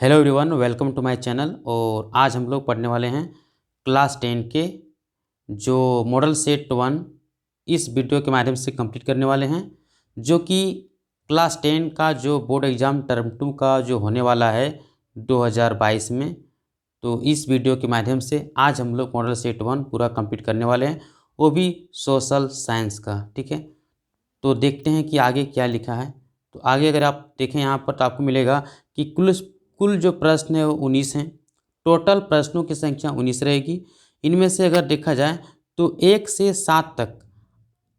Hello everyone, welcome to my channel. और आज हम लोग पढ़ने वाले हैं क्लास 10 के जो मॉडल सेट 1 इस वीडियो के माध्यम से कंप्लीट करने वाले हैं, जो कि क्लास 10 का जो बोर्ड एग्ज़ाम टर्म 2 का जो होने वाला है 2022 में। तो इस वीडियो के माध्यम से आज हम लोग मॉडल सेट 1 पूरा कंप्लीट करने वाले हैं, वो भी सोशल साइंस का। ठीक है, तो देखते हैं कि आगे क्या लिखा है। तो आगे अगर आप देखें यहाँ पर तो आपको मिलेगा कि कुल कुल जो प्रश्न है वो 19 हैं। टोटल प्रश्नों की संख्या 19 रहेगी। इनमें से अगर देखा जाए तो 1 से 7 तक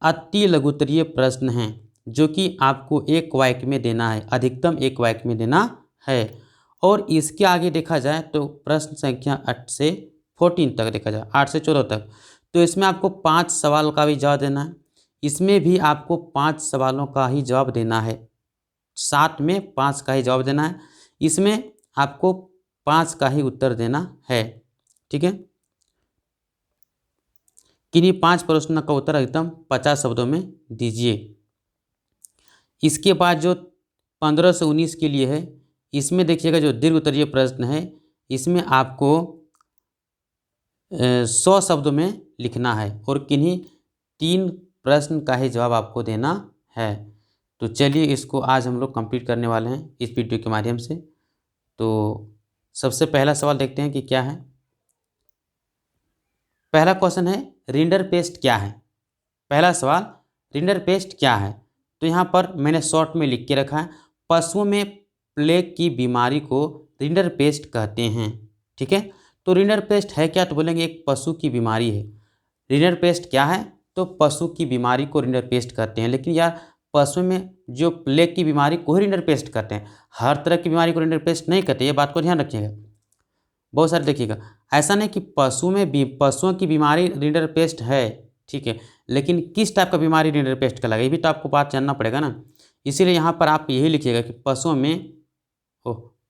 अति लघुत्तरीय प्रश्न हैं, जो कि आपको एक वाक्य में देना है, अधिकतम एक वाक्य में देना है। और इसके आगे देखा जाए तो प्रश्न संख्या 8 से 14 तक देखा जाए, 8 से 14 तक, तो इसमें आपको 5 सवाल का भी जवाब देना है। इसमें भी आपको 5 सवालों का ही जवाब देना है, 7 में 5 का ही जवाब देना है। इसमें आपको 5 का ही उत्तर देना है। ठीक है, किन्हीं 5 प्रश्नों का उत्तर अधिकतम 50 शब्दों में दीजिए। इसके बाद जो 15 से 19 के लिए है, इसमें देखिएगा जो दीर्घ उत्तरीय प्रश्न है, इसमें आपको 100 शब्दों में लिखना है और किन्हीं 3 प्रश्न का ही जवाब आपको देना है। तो चलिए इसको आज हम लोग कंप्लीट करने वाले हैं इस वीडियो के माध्यम से। तो सबसे पहला सवाल देखते हैं कि क्या है। पहला क्वेश्चन है, रिंडरपेस्ट क्या है। पहला सवाल, रिंडरपेस्ट क्या है। तो यहाँ पर मैंने शॉर्ट में लिख के रखा है, पशुओं में प्लेग की बीमारी को रिंडरपेस्ट कहते हैं। ठीक है, तो रिंडरपेस्ट है क्या, तो बोलेंगे एक पशु की बीमारी है। रिंडरपेस्ट क्या है, तो पशु की बीमारी को रिंडरपेस्ट कहते हैं। लेकिन यार पशु में जो प्लेग की बीमारी को ही रिंडरपेस्ट कहते हैं, हर तरह की बीमारी को रिंडरपेस्ट नहीं कहते, ये बात को ध्यान रखिएगा। बहुत सारे देखिएगा, ऐसा नहीं कि पशु में भी पशुओं की बीमारी रिंडरपेस्ट है, ठीक है, लेकिन किस टाइप का बीमारी रिंडरपेस्ट कहलाएगा, ये भी तो आपको बात जानना पड़ेगा ना। इसीलिए यहाँ पर आप यही लिखिएगा कि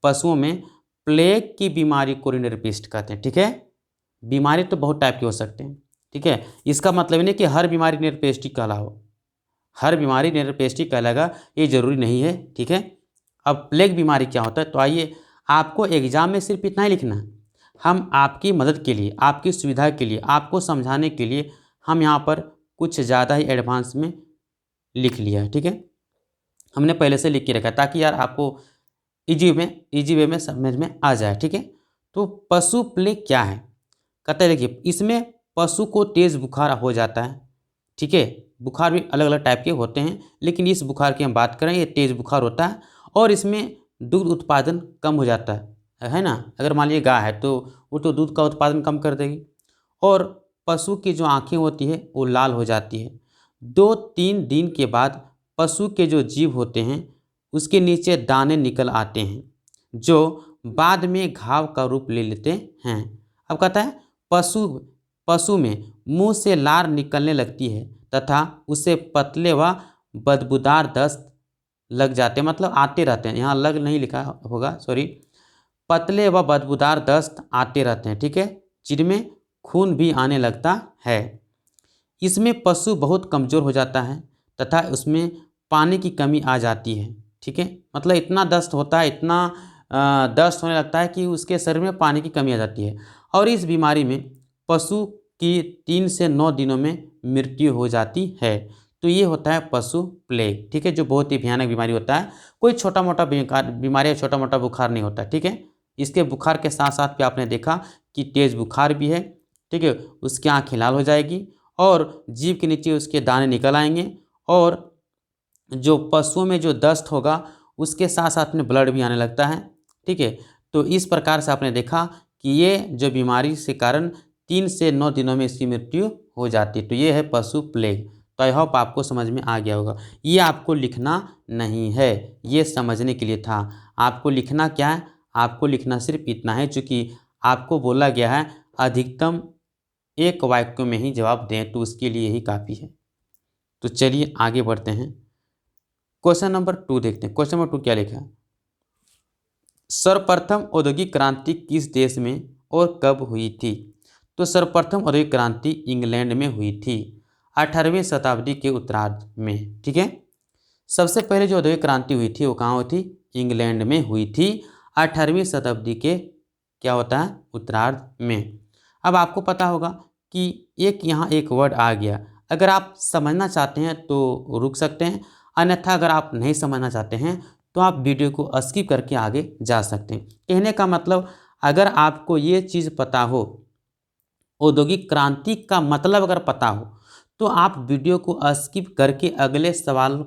पशुओं में प्लेग की बीमारी को रिंडरपेस्ट कहते हैं। ठीक है, बीमारी तो बहुत टाइप के हो सकते हैं। ठीक है, इसका मतलब नहीं कि हर बीमारी रिंडरपेस्ट ही कहलाओ, हर बीमारी रिंडरपेस्ट ही कहलाएगा, ये जरूरी नहीं है। ठीक है, अब प्लेग बीमारी क्या होता है, तो आइए आपको एग्जाम में सिर्फ इतना ही लिखना है। हम आपकी मदद के लिए, आपकी सुविधा के लिए, आपको समझाने के लिए हम यहाँ पर कुछ ज़्यादा ही एडवांस में लिख लिया है। ठीक है, हमने पहले से लिख के रखा है ताकि यार आपको इजी वे में समझ में आ जाए। ठीक है, तो पशु प्लेग क्या है, कहते हैं देखिए इसमें पशु को तेज़ बुखार हो जाता है। ठीक है, बुखार भी अलग अलग टाइप के होते हैं, लेकिन इस बुखार की हम बात करें, ये तेज़ बुखार होता है और इसमें दूध उत्पादन कम हो जाता है ना। अगर मान लीजिए गाय है तो वो तो दूध का उत्पादन कम कर देगी, और पशु की जो आँखें होती है वो लाल हो जाती है। 2-3 दिन के बाद पशु के जो जीभ होते हैं उसके नीचे दाने निकल आते हैं, जो बाद में घाव का रूप ले लेते हैं। अब कहता है पशु में मुंह से लार निकलने लगती है तथा उसे पतले व बदबूदार दस्त लग जाते हैं, मतलब आते रहते हैं, यहाँ लग नहीं लिखा होगा, सॉरी, पतले व बदबूदार दस्त आते रहते हैं। ठीक है, जिनमें खून भी आने लगता है। इसमें पशु बहुत कमज़ोर हो जाता है तथा उसमें पानी की कमी आ जाती है। ठीक है, मतलब इतना दस्त होता है, इतना दस्त होने लगता है कि उसके शरीर में पानी की कमी आ जाती है। और इस बीमारी में पशु की 3 से 9 दिनों में मृत्यु हो जाती है। तो ये होता है पशु प्लेग। ठीक है, जो बहुत ही भयानक बीमारी होता है, कोई छोटा मोटा बीमारी या छोटा मोटा बुखार नहीं होता। ठीक है, इसके बुखार के साथ साथ भी आपने देखा कि तेज़ बुखार भी है। ठीक है, उसकी आँखें लाल हो जाएगी और जीभ के नीचे उसके दाने निकल आएंगे, और जो पशुओं में जो दस्त होगा उसके साथ साथ में ब्लड भी आने लगता है। ठीक है, तो इस प्रकार से आपने देखा कि ये जो बीमारी से कारण 3 से 9 दिनों में इसकी मृत्यु हो जाती है। तो ये है पशु प्लेग। तो आई होप आपको समझ में आ गया होगा। ये आपको लिखना नहीं है, ये समझने के लिए था। आपको लिखना क्या है, आपको लिखना सिर्फ इतना है, चूँकि आपको बोला गया है अधिकतम एक वाक्य में ही जवाब दें, तो उसके लिए यही काफ़ी है। तो चलिए आगे बढ़ते हैं। क्वेश्चन नंबर 2 देखते हैं। क्वेश्चन नंबर 2 क्या लिखा है, सर्वप्रथम औद्योगिक क्रांति किस देश में और कब हुई थी। तो सर्वप्रथम औद्योगिक क्रांति इंग्लैंड में हुई थी 18वीं शताब्दी के उत्तरार्ध में। ठीक है, सबसे पहले जो औद्योगिक क्रांति हुई थी वो कहाँ हुई थी, इंग्लैंड में हुई थी 18वीं शताब्दी के क्या होता है उत्तरार्ध में। अब आपको पता होगा कि एक यहाँ एक वर्ड आ गया, अगर आप समझना चाहते हैं तो रुक सकते हैं, अन्यथा अगर आप नहीं समझना चाहते हैं तो आप वीडियो को स्किप करके आगे जा सकते हैं। कहने का मतलब अगर आपको ये चीज़ पता हो, औद्योगिक क्रांति का मतलब अगर पता हो, तो आप वीडियो को स्किप करके अगले सवाल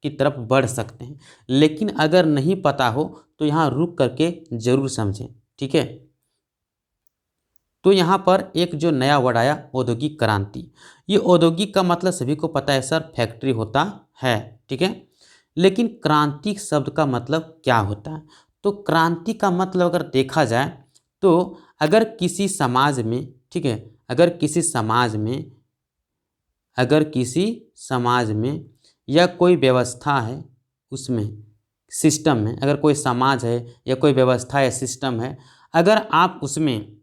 की तरफ बढ़ सकते हैं। लेकिन अगर नहीं पता हो तो यहाँ रुक करके ज़रूर समझें, ठीक है। तो यहाँ पर एक जो नया वर्ड आया औद्योगिक क्रांति, ये औद्योगिक का मतलब सभी को पता है सर फैक्ट्री होता है, ठीक है। लेकिन क्रांति शब्द का मतलब क्या होता है? तो क्रांति का मतलब अगर देखा जाए तो अगर किसी समाज में, ठीक है, अगर किसी समाज में या कोई व्यवस्था है उसमें, सिस्टम में, अगर कोई समाज है या कोई व्यवस्था या सिस्टम है, अगर आप उसमें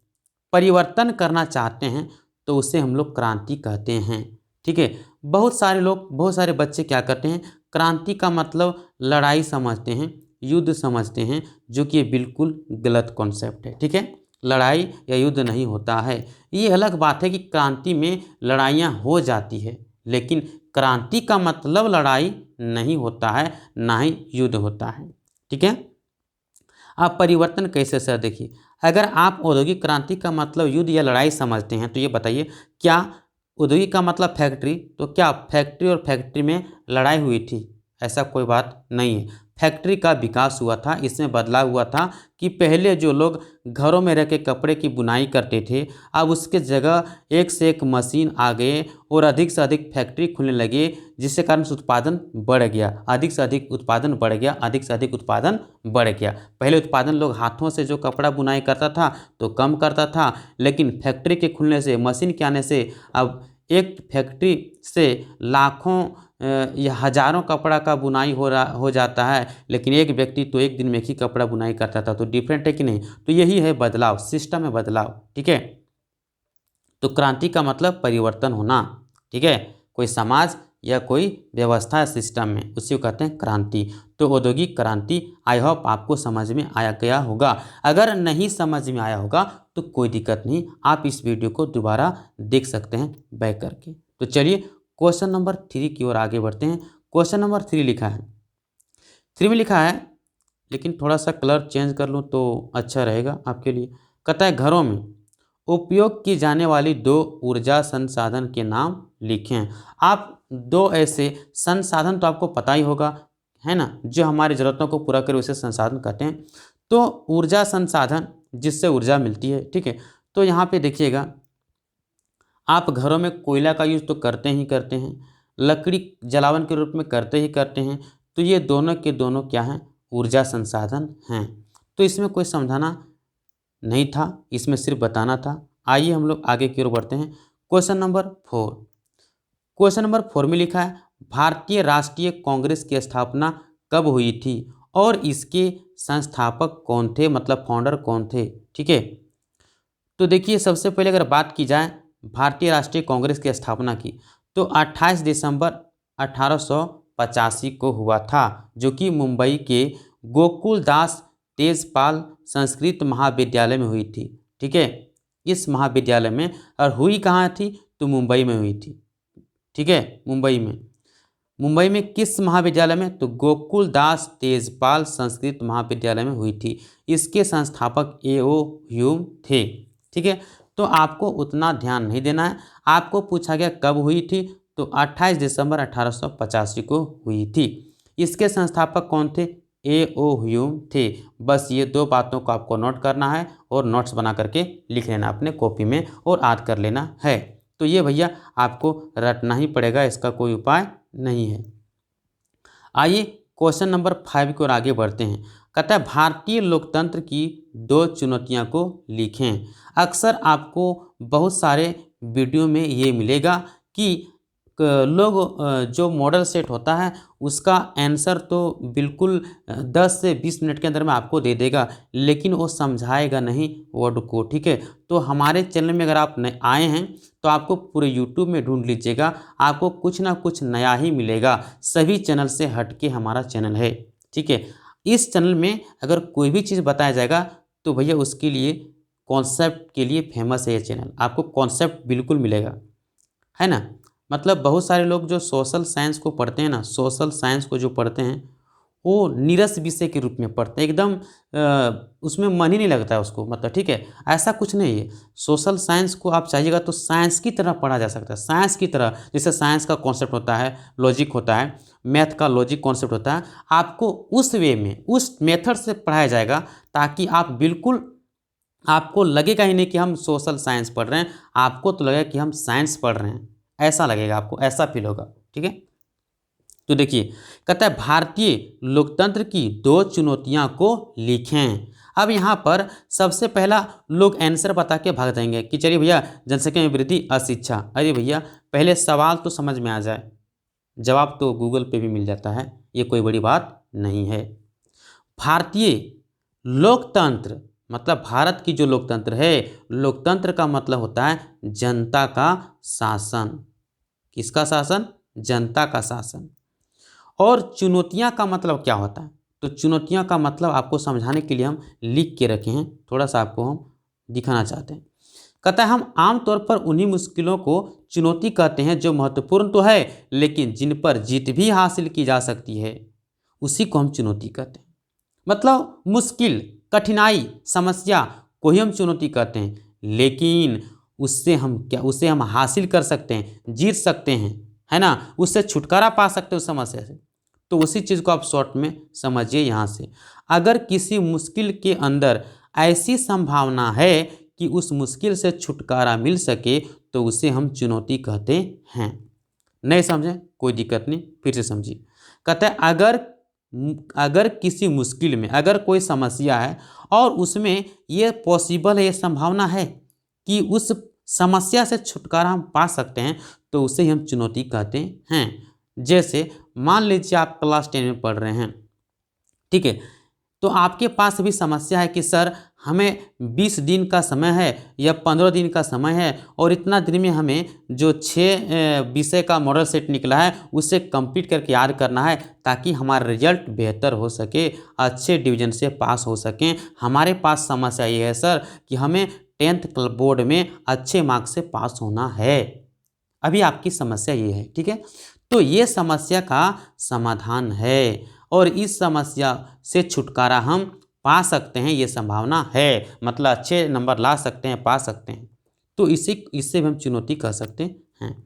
परिवर्तन करना चाहते हैं तो उसे हम लोग क्रांति कहते हैं, ठीक है। बहुत सारे लोग, बहुत सारे बच्चे क्या करते हैं, क्रांति का मतलब लड़ाई समझते हैं, युद्ध समझते हैं, जो कि बिल्कुल गलत कॉन्सेप्ट है, ठीक है। लड़ाई या युद्ध नहीं होता है। ये अलग बात है कि क्रांति में लड़ाइयाँ हो जाती है, लेकिन क्रांति का मतलब लड़ाई नहीं होता है, ना ही युद्ध होता है, ठीक है। आप परिवर्तन कैसे सर? देखिए, अगर आप औद्योगिक क्रांति का मतलब युद्ध या लड़ाई समझते हैं तो ये बताइए, क्या औद्योगिक का मतलब फैक्ट्री, तो क्या फैक्ट्री और फैक्ट्री में लड़ाई हुई थी? ऐसा कोई बात नहीं है। फैक्ट्री का विकास हुआ था, इसमें बदलाव हुआ था कि पहले जो लोग घरों में रह के कपड़े की बुनाई करते थे, अब उसके जगह एक से एक मशीन आ गए और अधिक से अधिक फैक्ट्री खुलने लगे, जिससे कारण से उत्पादन बढ़ गया, अधिक से अधिक उत्पादन बढ़ गया, अधिक से अधिक उत्पादन बढ़ गया। पहले उत्पादन लोग हाथों से जो कपड़ा बुनाई करता था तो कम करता था, लेकिन फैक्ट्री के खुलने से, मशीन के आने से अब एक फैक्ट्री से लाखों या हजारों कपड़ा का बुनाई हो जाता है, लेकिन एक व्यक्ति तो एक दिन में ही कपड़ा बुनाई करता था। तो डिफरेंट है कि नहीं? तो यही है बदलाव, सिस्टम में बदलाव, ठीक है। तो क्रांति का मतलब परिवर्तन होना, ठीक है, कोई समाज या कोई व्यवस्था सिस्टम में, उसी को कहते हैं क्रांति। तो औद्योगिक क्रांति आई होप आपको समझ में आया गया होगा। अगर नहीं समझ में आया होगा तो कोई दिक्कत नहीं, आप इस वीडियो को दोबारा देख सकते हैं बैक करके। तो चलिए क्वेश्चन नंबर 3 की ओर आगे बढ़ते हैं। क्वेश्चन नंबर 3 लिखा है, 3 में लिखा है, लेकिन थोड़ा सा कलर चेंज कर लूँ तो अच्छा रहेगा आपके लिए। कहता है घरों में उपयोग की जाने वाली 2 ऊर्जा संसाधन के नाम लिखें। आप 2 ऐसे संसाधन तो आपको पता ही होगा, है ना, जो हमारी ज़रूरतों को पूरा करे उसे संसाधन कहते हैं। तो ऊर्जा संसाधन जिससे ऊर्जा मिलती है, ठीक है। तो यहाँ पे देखिएगा, आप घरों में कोयला का यूज़ तो करते ही करते हैं, लकड़ी जलावन के रूप में करते ही करते हैं। तो ये दोनों के दोनों क्या हैं? ऊर्जा संसाधन हैं। तो इसमें कोई समझाना नहीं था, इसमें सिर्फ बताना था। आइए हम लोग आगे की ओर बढ़ते हैं। क्वेश्चन नंबर 4, क्वेश्चन नंबर 4 में लिखा है भारतीय राष्ट्रीय कांग्रेस की स्थापना कब हुई थी और इसके संस्थापक कौन थे, मतलब फाउंडर कौन थे, ठीक है। तो देखिए, सबसे पहले अगर बात की जाए भारतीय राष्ट्रीय कांग्रेस की स्थापना की, तो 28 दिसंबर 1885 को हुआ था, जो कि मुंबई के गोकुलदास तेजपाल संस्कृत महाविद्यालय में हुई थी, ठीक है। इस महाविद्यालय में, और हुई कहाँ थी? तो मुंबई में हुई थी, ठीक है, मुंबई में किस महाविद्यालय में? तो गोकुलदास तेजपाल संस्कृत महाविद्यालय में हुई थी। इसके संस्थापक A.O. ह्यूम थे, ठीक है। तो आपको उतना ध्यान नहीं देना है। आपको पूछा गया कब हुई थी, तो 28 दिसंबर 1885 को हुई थी। इसके संस्थापक कौन थे? A.O. ह्यूम थे। बस ये 2 बातों को आपको नोट करना है और नोट्स बना करके लिख लेना अपने कॉपी में और याद कर लेना है। तो ये भैया आपको रटना ही पड़ेगा, इसका कोई उपाय नहीं है। आइए क्वेश्चन नंबर 5 की ओर आगे बढ़ते हैं। कहता है भारतीय लोकतंत्र की 2 चुनौतियां को लिखें। अक्सर आपको बहुत सारे वीडियो में ये मिलेगा कि लोग जो मॉडल सेट होता है उसका आंसर तो बिल्कुल 10 से 20 मिनट के अंदर में आपको दे देगा, लेकिन वो समझाएगा नहीं वर्ड को, ठीक है। तो हमारे चैनल में अगर आप नए आए हैं तो आपको पूरे यूट्यूब में ढूंढ लीजिएगा, आपको कुछ ना कुछ नया ही मिलेगा। सभी चैनल से हटके हमारा चैनल है, ठीक है। इस चैनल में अगर कोई भी चीज़ बताया जाएगा तो भैया उसके लिए कॉन्सेप्ट के लिए फेमस है ये चैनल, आपको कॉन्सेप्ट बिल्कुल मिलेगा, है ना। मतलब बहुत सारे लोग जो सोशल साइंस को पढ़ते हैं ना, सोशल साइंस को जो पढ़ते हैं वो नीरस विषय के रूप में पढ़ते हैं, एकदम उसमें मन ही नहीं लगता है उसको, मतलब ठीक है। ऐसा कुछ नहीं है, सोशल साइंस को आप चाहिएगा तो साइंस की तरह पढ़ा जा सकता है, साइंस की तरह। जैसे साइंस का कॉन्सेप्ट होता है, लॉजिक होता है, मैथ का लॉजिक कॉन्सेप्ट होता है, आपको उस वे में उस मेथड से पढ़ाया जाएगा ताकि आप बिल्कुल, आपको लगेगा ही नहीं कि हम सोशल साइंस पढ़ रहे हैं, आपको तो लगेगा कि हम साइंस पढ़ रहे हैं, ऐसा लगेगा आपको, ऐसा फील होगा, ठीक है। तो देखिए, कहता है भारतीय लोकतंत्र की 2 चुनौतियां को लिखें। अब यहाँ पर सबसे पहला लोग आंसर बता के भाग जाएंगे कि चलिए भैया जनसंख्या में वृद्धि, अशिक्षा। अरे भैया पहले सवाल तो समझ में आ जाए, जवाब तो गूगल पे भी मिल जाता है, ये कोई बड़ी बात नहीं है। भारतीय लोकतंत्र मतलब भारत की जो लोकतंत्र है, लोकतंत्र का मतलब होता है जनता का शासन। किसका शासन? जनता का शासन। और चुनौतियां का मतलब क्या होता है? तो चुनौतियां का मतलब आपको समझाने के लिए हम लिख के रखे हैं, थोड़ा सा आपको हम दिखाना चाहते हैं। कहता है हम आमतौर पर उन्हीं मुश्किलों को चुनौती कहते हैं जो महत्वपूर्ण तो है लेकिन जिन पर जीत भी हासिल की जा सकती है, उसी को हम चुनौती कहते हैं। मतलब मुश्किल, कठिनाई, समस्या को ही हम चुनौती कहते हैं, लेकिन उससे हम क्या, उसे हम हासिल कर सकते हैं, जीत सकते हैं, है ना, उससे छुटकारा पा सकते हैं उस समस्या से। तो उसी चीज़ को आप शॉर्ट में समझिए यहाँ से। अगर किसी मुश्किल के अंदर ऐसी संभावना है कि उस मुश्किल से छुटकारा मिल सके तो उसे हम चुनौती कहते हैं। नहीं समझे कोई दिक्कत नहीं, फिर से समझिए। कहते हैं अगर किसी मुश्किल में, अगर कोई समस्या है और उसमें ये पॉसिबल है, ये संभावना है कि उस समस्या से छुटकारा हम पा सकते हैं तो उसे हम चुनौती कहते हैं। जैसे मान लीजिए आप क्लास 10 में पढ़ रहे हैं, ठीक है, तो आपके पास भी समस्या है कि सर हमें 20 दिन का समय है या 15 दिन का समय है और इतना दिन में हमें जो 6 विषय का मॉडल सेट निकला है उसे कंप्लीट करके याद करना है ताकि हमारा रिजल्ट बेहतर हो सके, अच्छे डिवीजन से पास हो सकें। हमारे पास समस्या ये है सर कि हमें 10th बोर्ड में अच्छे मार्क्स से पास होना है। अभी आपकी समस्या ये है, ठीक है। तो ये समस्या का समाधान है और इस समस्या से छुटकारा हम पा सकते हैं, ये संभावना है, मतलब अच्छे नंबर ला सकते हैं, पा सकते हैं। तो इससे भी हम चुनौती कह सकते हैं।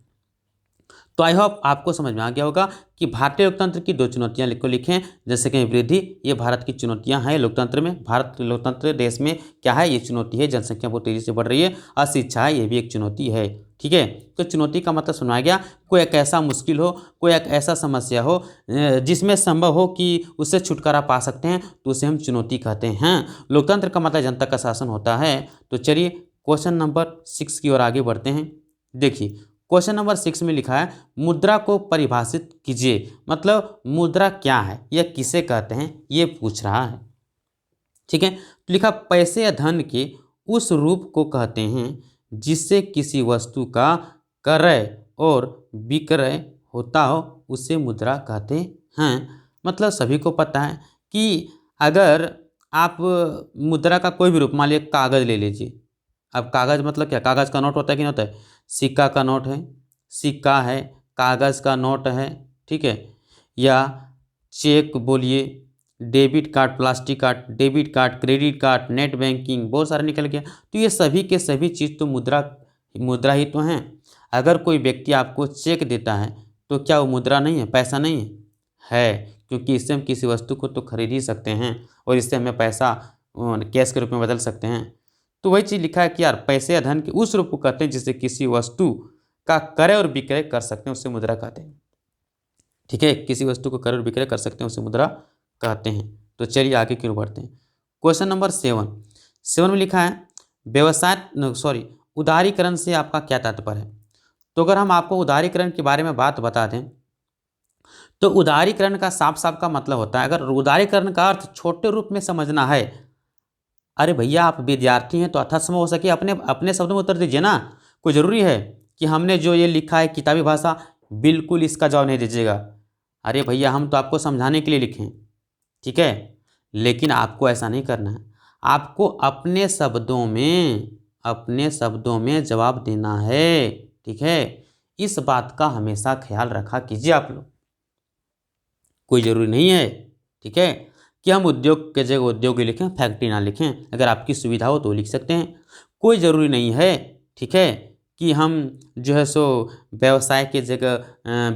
तो आई होप आपको समझ में आ गया होगा कि भारतीय लोकतंत्र की 2 चुनौतियां लिखें। जैसे कि वृद्धि, ये भारत की चुनौतियां हैं लोकतंत्र में, भारत लोकतंत्र देश में क्या है, ये चुनौती है, जनसंख्या बहुत तेजी से बढ़ रही है। अशिक्षा है, ये भी एक चुनौती है, ठीक है। तो चुनौती का मतलब सुनाया गया, कोई एक ऐसा मुश्किल हो, कोई एक ऐसा समस्या हो जिसमें संभव हो कि उससे छुटकारा पा सकते हैं तो उसे हम चुनौती कहते हैं। लोकतंत्र का मतलब जनता का शासन होता है। तो चलिए क्वेश्चन नंबर 6 की ओर आगे बढ़ते हैं। देखिए क्वेश्चन नंबर 6 में लिखा है मुद्रा को परिभाषित कीजिए। मतलब मुद्रा क्या है या किसे कहते हैं ये पूछ रहा है, ठीक है। तो लिखा पैसे या धन के उस रूप को कहते हैं जिससे किसी वस्तु का क्रय और विक्रय होता हो, उसे मुद्रा कहते हैं। मतलब सभी को पता है कि अगर आप मुद्रा का कोई भी रूप, मान लीजिए कागज़ ले लीजिए। अब कागज़ मतलब क्या, कागज़ का नोट होता है कि नहीं होता है, सिक्का का नोट है, सिक्का है, कागज़ का नोट है, ठीक है, या चेक बोलिए, debit card, plastic card, debit card, credit card, net banking, बहुत सारा निकल गया। तो ये सभी के सभी चीज़ तो मुद्रा ही तो हैं। अगर कोई व्यक्ति आपको चेक देता है तो क्या वो मुद्रा नहीं है, पैसा नहीं है? क्योंकि इससे हम किसी वस्तु को तो खरीद ही सकते हैं और इससे हमें पैसा कैश के रूप में बदल सकते हैं। तो वही चीज़ लिखा है कि यार पैसे या धन के उस रूप को कहते हैं जिससे किसी वस्तु का क्रय और विक्रय कर सकते हैं, उससे मुद्रा कहते हैं, ठीक है। किसी वस्तु को क्रय और विक्रय कर सकते हैं उसे मुद्रा कहते हैं। तो चलिए आगे की ओर बढ़ते हैं। क्वेश्चन नंबर 7 में लिखा है उदारीकरण से आपका क्या तात्पर्य है। तो अगर हम आपको उदारीकरण के बारे में बात बता दें तो उदारीकरण का साफ साफ का मतलब होता है, अगर उदारीकरण का अर्थ छोटे रूप में समझना है, अरे भैया आप विद्यार्थी हैं तो अथासम हो सके अपने अपने शब्दों में उत्तर दीजिए ना। कोई ज़रूरी है कि हमने जो ये लिखा है किताबी भाषा, बिल्कुल इसका जवाब नहीं दीजिएगा। अरे भैया हम तो आपको समझाने के लिए लिखे हैं, ठीक है। लेकिन आपको ऐसा नहीं करना है, आपको अपने शब्दों में जवाब देना है, ठीक है। इस बात का हमेशा ख्याल रखा कीजिए आप लोग। कोई ज़रूरी नहीं है, ठीक है, कि हम उद्योग के जगह उद्योग ही लिखें, फैक्ट्री ना लिखें। अगर आपकी सुविधा हो तो लिख सकते हैं, कोई ज़रूरी नहीं है, ठीक है, कि हम जो है सो व्यवसाय के जगह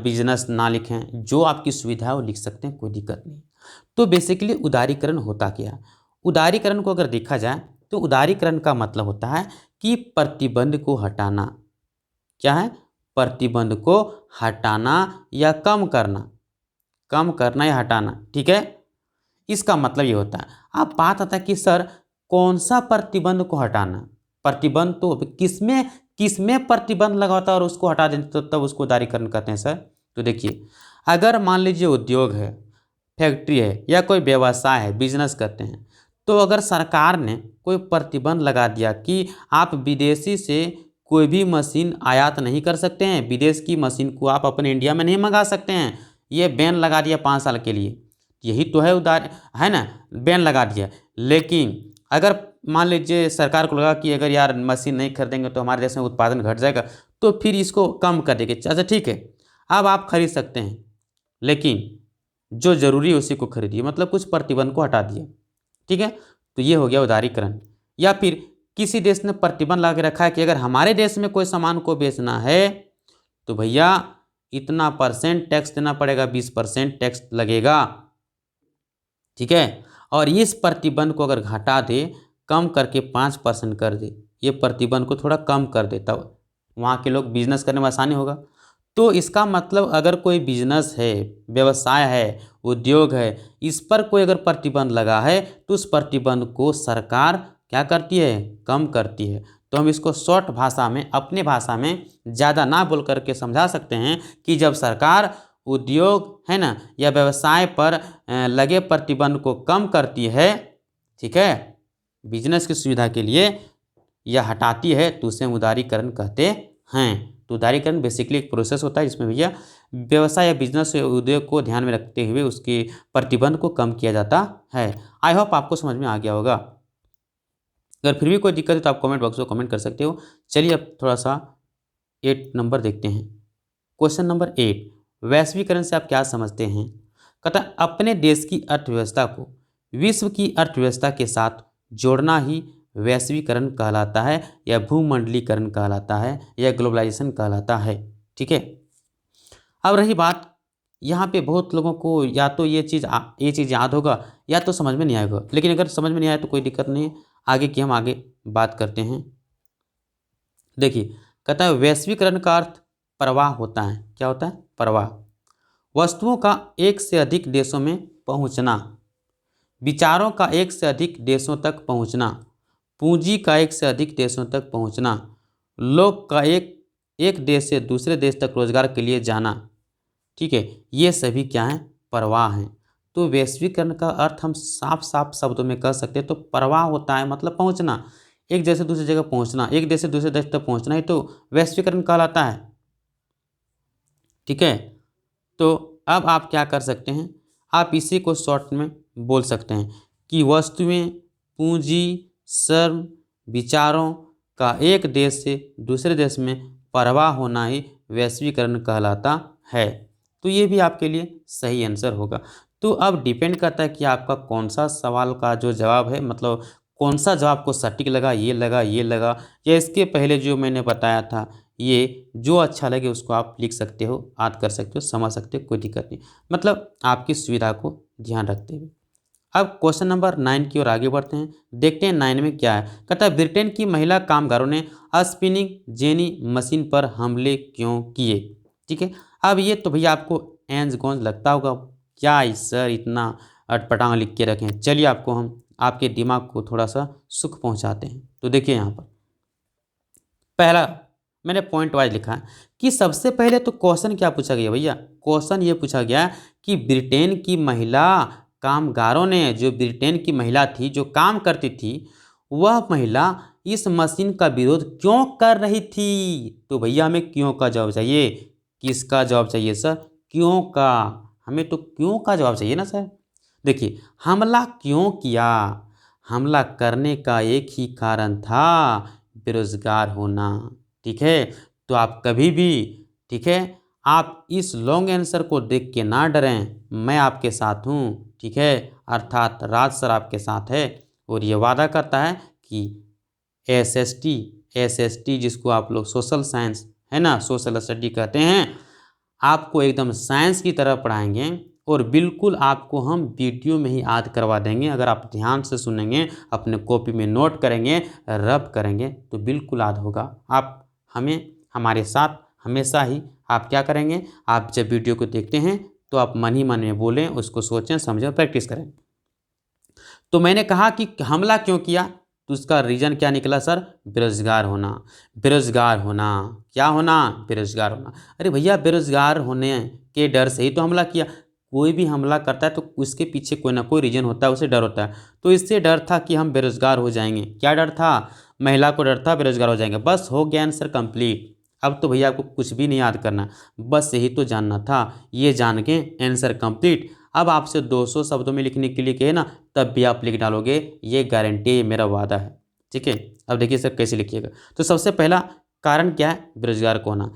बिजनेस ना लिखें। जो आपकी सुविधा हो लिख सकते हैं, कोई दिक्कत नहीं। तो बेसिकली उदारीकरण होता क्या है? उदारीकरण को अगर देखा जाए तो उदारीकरण का मतलब होता है कि प्रतिबंध को हटाना। क्या है? प्रतिबंध को हटाना या कम करना, कम करना या हटाना, ठीक है। इसका मतलब ये होता है, अब बात आता है कि सर कौन सा प्रतिबंध को हटाना। प्रतिबंध तो किसमें किसमें प्रतिबंध लगा होता है और उसको हटा दें तो तब उसको उदारीकरण कहते हैं सर। तो देखिए, अगर मान लीजिए उद्योग है, फैक्ट्री है या कोई व्यवसाय है, बिजनेस करते हैं, तो अगर सरकार ने कोई प्रतिबंध लगा दिया कि आप विदेशी से कोई भी मशीन आयात नहीं कर सकते हैं, विदेश की मशीन को आप अपने इंडिया में नहीं मंगा सकते हैं, ये बैन लगा दिया 5 साल के लिए, यही तो है है ना, बैन लगा दिया। लेकिन अगर मान लीजिए सरकार को लगा कि अगर यार मशीन नहीं खरीदेंगे तो हमारे देश में उत्पादन घट जाएगा, तो फिर इसको कम कर देंगे। अच्छा ठीक है, अब आप खरीद सकते हैं, लेकिन जो ज़रूरी है उसी को खरीदिए, मतलब कुछ प्रतिबंध को हटा दिया, ठीक है। तो ये हो गया उदारीकरण। या फिर किसी देश ने प्रतिबंध लगा के रखा है कि अगर हमारे देश में कोई सामान को बेचना है तो भैया इतना % टैक्स देना पड़ेगा, 20% टैक्स लगेगा, ठीक है। और इस प्रतिबंध को अगर घटा दे, कम करके 5% कर दे, ये प्रतिबंध को थोड़ा कम कर दे, तब वहाँ के लोग बिजनेस करने में आसानी होगा। तो इसका मतलब अगर कोई बिजनेस है, व्यवसाय है, उद्योग है, इस पर कोई अगर प्रतिबंध लगा है तो उस प्रतिबंध को सरकार क्या करती है? कम करती है। तो हम इसको शॉर्ट भाषा में, अपने भाषा में ज़्यादा ना बोल करके समझा सकते हैं कि जब सरकार उद्योग है ना या व्यवसाय पर लगे प्रतिबंध को कम करती है, ठीक है, बिजनेस की सुविधा के लिए या हटाती है, तो उसे हम उदारीकरण कहते हैं। तो उदारीकरण बेसिकली एक प्रोसेस होता है जिसमें भैया व्यवसाय या बिजनेस या उद्योग को ध्यान में रखते हुए उसके प्रतिबंध को कम किया जाता है। आई होप आपको समझ में आ गया होगा। अगर फिर भी कोई दिक्कत है तो आप कमेंट बॉक्स में कमेंट कर सकते हो। चलिए अब थोड़ा सा 8 नंबर देखते हैं। क्वेश्चन नंबर 8, वैश्वीकरण से आप क्या समझते हैं? कहता है अपने देश की अर्थव्यवस्था को विश्व की अर्थव्यवस्था के साथ जोड़ना ही वैश्वीकरण कहलाता है या भूमंडलीकरण कहलाता है या ग्लोबलाइजेशन कहलाता है, ठीक है। अब रही बात, यहाँ पे बहुत लोगों को या तो ये चीज़ याद होगा या तो समझ में नहीं आएगा, लेकिन अगर समझ में नहीं आया तो कोई दिक्कत नहीं है, आगे की हम आगे बात करते हैं। देखिए, कहता है वैश्वीकरण का अर्थ प्रवाह होता है। क्या होता है? प्रवाह। वस्तुओं का एक से अधिक देशों में पहुंचना, विचारों का एक से अधिक देशों तक पहुंचना, पूंजी का एक से अधिक देशों तक पहुंचना, लोग का एक देश से दूसरे देश तक रोजगार के लिए जाना, ठीक है, ये सभी क्या हैं? प्रवाह हैं। तो वैश्वीकरण का अर्थ हम साफ साफ शब्दों में कह सकते हैं तो प्रवाह होता है, मतलब पहुंचना, एक देश से दूसरी जगह पहुंचना, एक देश से दूसरे देश तक पहुंचना ही तो वैश्वीकरण कहलाता है, ठीक है। तो अब आप क्या कर सकते हैं, आप इसी को शॉर्ट में बोल सकते हैं कि वस्तुएं, पूंजी, श्रम, विचारों का एक देश से दूसरे देश में प्रवाह होना ही वैश्वीकरण कहलाता है। तो ये भी आपके लिए सही आंसर होगा। तो अब डिपेंड करता है कि आपका कौन सा सवाल का जो जवाब है, मतलब कौन सा जवाब को सटीक लगा, ये लगा, ये लगा, या इसके पहले जो मैंने बताया था, ये जो अच्छा लगे उसको आप लिख सकते हो, याद कर सकते हो, समझ सकते हो, कोई दिक्कत नहीं, मतलब आपकी सुविधा को ध्यान रखते हुए। अब क्वेश्चन नंबर 9 की ओर आगे बढ़ते हैं, देखते हैं 9 में क्या है। कहता है ब्रिटेन की महिला कामगारों ने स्पिनिंग जेनी मशीन पर हमले क्यों किए, ठीक है। अब ये तो भैया आपको एंज गोंज लगता होगा, क्या सर इतना अटपटांग लिख के रखे हैं। चलिए आपको हम आपके दिमाग को थोड़ा सा सुख पहुंचाते हैं। तो देखिए यहाँ पर पहला मैंने पॉइंट वाइज लिखा है कि सबसे पहले तो क्वेश्चन क्या पूछा गया भैया, क्वेश्चन ये पूछा गया कि ब्रिटेन की महिला कामगारों ने, जो ब्रिटेन की महिला थी जो काम करती थी, वह महिला इस मशीन का विरोध क्यों कर रही थी। तो भैया हमें क्यों का जवाब चाहिए, किसका जवाब चाहिए सर? क्यों का, हमें तो क्यों का जवाब चाहिए ना सर। देखिए, हमला क्यों किया? हमला करने का एक ही कारण था, बेरोज़गार होना। ठीक है? तो आप कभी भी, ठीक है, आप इस लॉन्ग आंसर को देख के ना डरें, मैं आपके साथ हूँ। ठीक है? अर्थात राज सर आपके साथ है और ये वादा करता है कि एसएसटी, एसएसटी जिसको आप लोग सोशल साइंस, है ना, सोशल स्टडी कहते हैं, आपको एकदम साइंस की तरह पढ़ाएंगे और बिल्कुल आपको हम वीडियो में ही याद करवा देंगे। अगर आप ध्यान से सुनेंगे, अपने कॉपी में नोट करेंगे, रब करेंगे तो बिल्कुल याद होगा। आप हमें हमारे साथ हमेशा ही आप क्या करेंगे, आप जब वीडियो को देखते हैं तो आप मन ही मन में बोलें, उसको सोचें, समझें, प्रैक्टिस करें। तो मैंने कहा कि हमला क्यों किया, तो उसका रीज़न क्या निकला सर? बेरोज़गार होना। बेरोज़गार होना, क्या होना? बेरोज़गार होना। अरे भैया, बेरोज़गार होने के डर से ही तो हमला किया। कोई भी हमला करता है तो उसके पीछे कोई ना कोई रीज़न होता है, उसे डर होता है। तो इससे डर था कि हम बेरोज़गार हो जाएंगे। क्या डर था? महिला को डर था बेरोज़गार हो जाएंगे। बस हो गया आंसर कंप्लीट। अब तो भैया आपको कुछ भी नहीं याद करना, बस यही तो जानना था। ये जान के आंसर कंप्लीट। अब आपसे 200 शब्दों में लिखने के लिए कहे ना, तब भी आप लिख डालोगे, ये गारंटी, ये मेरा वादा है। ठीक है? अब देखिए सर कैसे लिखिएगा। तो सबसे पहला कारण क्या है? बेरोजगार को होना।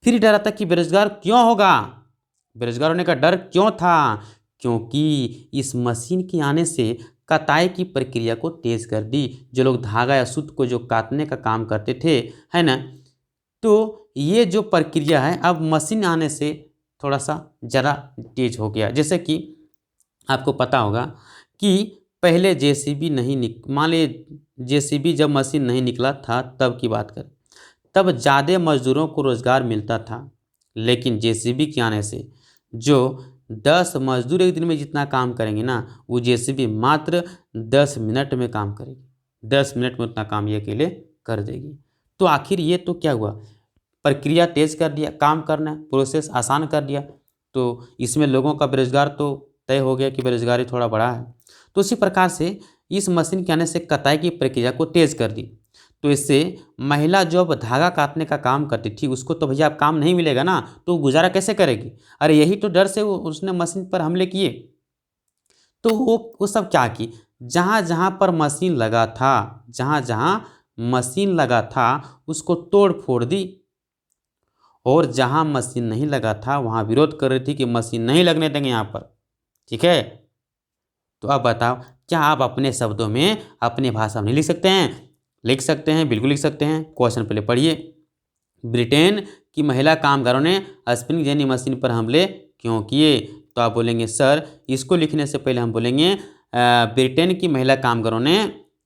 फिर डर आता कि बेरोजगार क्यों होगा? बेरोजगार होने का डर क्यों था? क्योंकि इस मशीन के आने से कताई की प्रक्रिया को तेज कर दी। जो लोग धागा या सूत को जो काटने का काम करते थे, है ना, तो ये जो प्रक्रिया है अब मशीन आने से थोड़ा सा ज़्यादा तेज हो गया। जैसे कि आपको पता होगा कि पहले जेसीबी नहीं मान लिए जेसीबी जब मशीन नहीं निकला था तब की बात करें, तब ज़्यादा मजदूरों को रोज़गार मिलता था। लेकिन जेसीबी के आने से जो 10 मजदूर एक दिन में जितना काम करेंगे ना, वो जेसीबी मात्र 10 मिनट में काम करेगी। 10 मिनट में उतना काम ये अकेले कर देगी। तो आखिर ये तो क्या हुआ? प्रक्रिया तेज कर दिया, काम करना प्रोसेस आसान कर दिया। तो इसमें लोगों का बेरोजगार तो तय हो गया कि बेरोजगारी थोड़ा बढ़ा है। तो उसी प्रकार से इस मशीन के आने से कताई की प्रक्रिया को तेज कर दी। तो इससे महिला जो अब धागा काटने का काम करती थी, उसको तो भैया अब काम नहीं मिलेगा ना, तो गुजारा कैसे करेगी? अरे यही तो डर से उसने मशीन पर हमले किए। तो वो सब क्या की, जहाँ जहाँ पर मशीन लगा था, जहाँ जहाँ मशीन लगा था उसको तोड़ फोड़ दी, और जहाँ मशीन नहीं लगा था वहाँ विरोध कर रही थी कि मशीन नहीं लगने देंगे यहाँ पर। ठीक है? तो अब बताओ, क्या आप अपने शब्दों में अपने भाषा में लिख सकते हैं? लिख सकते हैं, बिल्कुल लिख सकते हैं। क्वेश्चन पहले पढ़िए। ब्रिटेन की महिला कामगारों ने स्पिनिंग जेनी मशीन पर हमले क्यों किए? तो आप बोलेंगे सर, इसको लिखने से पहले हम बोलेंगे ब्रिटेन की महिला कामगारों ने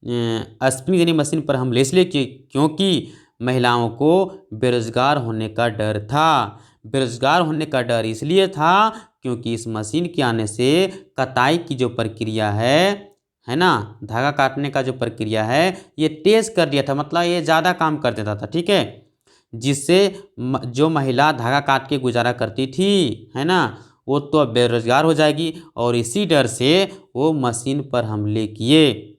स्पिनिंग जेनी मशीन पर हमले इसलिए किए क्योंकि महिलाओं को बेरोजगार होने का डर था। बेरोजगार होने का डर इसलिए था क्योंकि इस मशीन के आने से कताई की जो प्रक्रिया है ना, धागा काटने का जो प्रक्रिया है, ये तेज कर दिया था। मतलब ये ज़्यादा काम कर देता था। ठीक है? जिससे जो महिला धागा काट के गुजारा करती थी, है ना, वो तो अब बेरोजगार हो जाएगी। और इसी डर से वो मशीन पर हमले किए।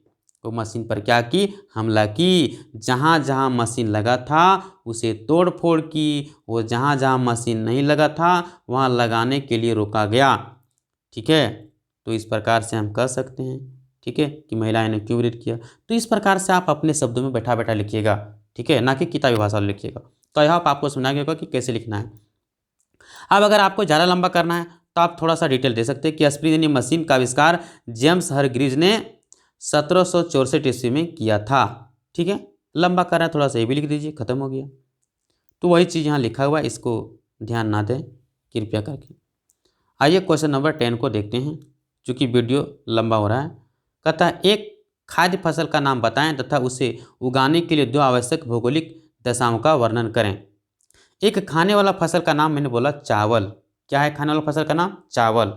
वो मशीन पर क्या की? हमला की। जहाँ जहाँ मशीन लगा था उसे तोड़ फोड़ की, वो जहाँ जहाँ मशीन नहीं लगा था वहाँ लगाने के लिए रोका गया। ठीक है? तो इस प्रकार से हम कह सकते हैं, ठीक है, कि महिलाएं ने क्यों विरोध किया। तो इस प्रकार से आप अपने शब्दों में बैठा बैठा लिखिएगा। ठीक है? ना कि किताबी भाषा में लिखिएगा। तो यह आपको समझा गया होगा कि कैसे लिखना है। अब अगर आपको ज़्यादा लंबा करना है तो आप थोड़ा सा डिटेल दे सकते हैं कि स्प्रिंग मशीन का आविष्कार जेम्स हरग्रीव्स ने 1764 ईस्वी में किया था। ठीक है? लंबा करना है थोड़ा सा ये भी लिख दीजिए, खत्म हो गया। तो वही चीज़ यहाँ लिखा हुआ है, इसको ध्यान ना दें कृपया करके। आइए क्वेश्चन नंबर 10 को देखते हैं, चूँकि वीडियो लंबा हो रहा है। कहता है एक खाद्य फसल का नाम बताएं तथा उसे उगाने के लिए 2 आवश्यक भौगोलिक दशाओं का वर्णन करें। एक खाने वाला फसल का नाम मैंने बोला चावल। क्या है खाने वाला फसल का नाम? चावल।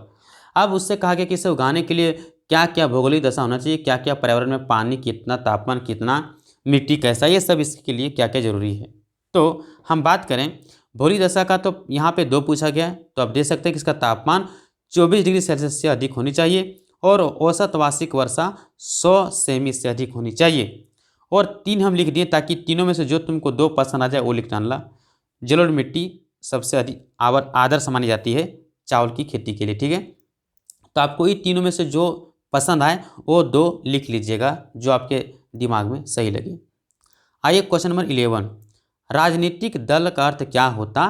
अब उससे कहा गया कि इसे उगाने के लिए क्या क्या भौगोलिक दशा होना चाहिए, क्या क्या पर्यावरण में पानी कितना, तापमान कितना, मिट्टी कैसा, ये सब इसके लिए क्या क्या जरूरी है। तो हम बात करें भौगोलिक दशा का, तो यहाँ पे 2 पूछा गया है। तो आप देख सकते हैं कि इसका तापमान 24 डिग्री सेल्सियस से अधिक होनी चाहिए और औसत वार्षिक वर्षा 100 सेमी से अधिक होनी चाहिए। और 3 हम लिख दिए ताकि तीनों में से जो तुमको 2 पसंद आ जाए वो लिख डालना। जलोढ़ मिट्टी सबसे अधिक आदर्श मानी जाती है चावल की खेती के लिए। ठीक है? तो आपको इन तीनों में से जो पसंद आए वो 2 लिख लीजिएगा जो आपके दिमाग में सही लगे। आइए क्वेश्चन नंबर 11, राजनीतिक दल का अर्थ क्या होता